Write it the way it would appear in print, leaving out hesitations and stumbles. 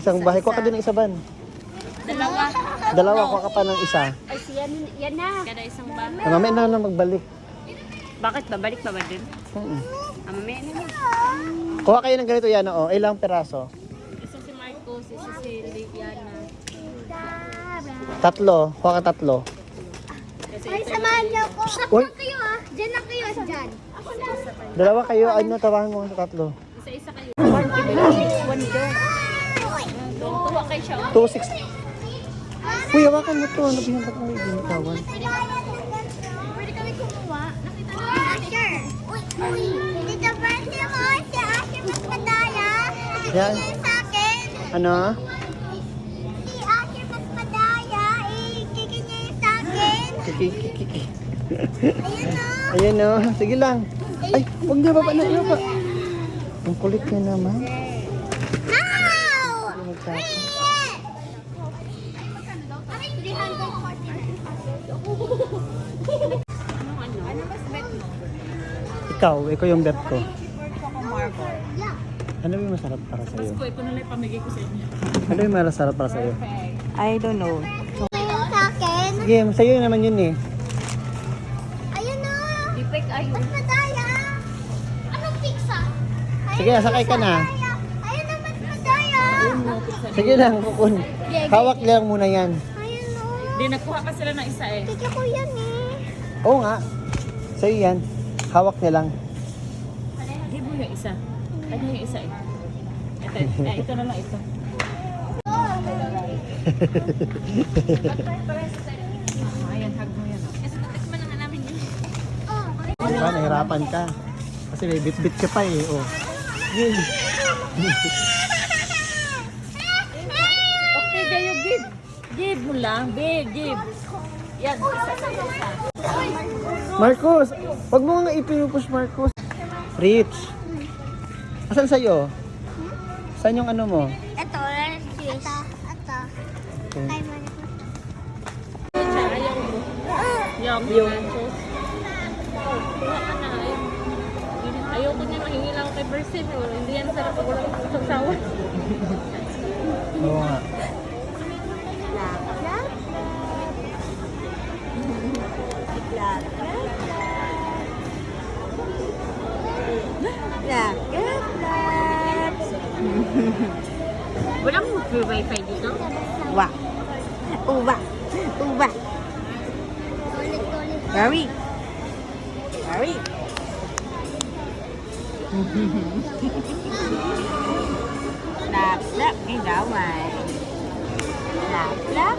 Isang bahay. Kuha ka din ng isa ban. Dalawa. Dalawa, kuha ka pa ng isa. Ay, yan na. Kada isang ba? Mamaya na lang magbalik. Bakit? Babalik ba ba din? Mamaya na lang. Kuha kayo ng ganito yan, oh. Ilang peraso? Isa si Marcos, isa si Liana. Tatlo. Kuha ka tatlo. Ay, samahan niyo ko. Uy! Kayo ah. Diyan na kayo. Diyan. Ako na. Dalawa kayo, ano, tawahan mo sa tatlo. Isa-isa kayo. One door. Tuwa kayo siya. 260. Uy, hawakan mo to. Ano binabat mo yung binitawan? Pwede kami kumuha. Nakita mo yung Asher. Uy. Dito birthday mo. Si Asher mas madaya. Yan. Ibigay sa akin. Ano? Si Asher mas madaya. Ikikin niya yung sa akin. Kiki. Ayun o. Ayan, oh. Sige lang. Ay, huwag na baba na. Baba. Ang kulit niya naman. Now! Magtapos. Ikaw yung bet ko. Ano yung masarap para sa'yo? Ito na lang pamigay ko sa inyo. Ano yung masarap para sa'yo? I don't know. Ayun sa akin. Sige, sa'yo naman yun eh. Ayun o. Ipek ayun. Mas madaya. Anong pizza? Sige, sakay ka na. Ayun na mas madaya. Sige lang, kukun. Hawak lang muna yan. Ayun o. Hindi, nagkuha pa sila ng isa eh. Teka ko yan eh. Oo nga. Sa'yo yan. Hawak niya lang. Hindi mo yung isa. Ano yung isa eh? Ito na lang ito. Ayan, hug mo yan. Kasi natikman na nga namin yun. Diba, nahirapan ka. Kasi may bit-bit ka pa eh. Oh. Yun. Okay, Dayo, give. Give mo lang, babe, give. Yan, isa. Marcos! Wag mo nga ipinupush, Marcos. Rich! Asan sa'yo? Saan yung ano mo? Ito, cheese. Ito. Okay. Kay Monica. Ayaw mo. Ayaw mo. Kuha ka na. Ayaw ko niya mahingi lang kay Bersin. Hindi yan sarap pag walang sasawa. Oo nga. Walang free wifi dito? Uwa. Uwa. Uwa. Gary. Gary. Lap lap đi ra ngoài. Lap lap.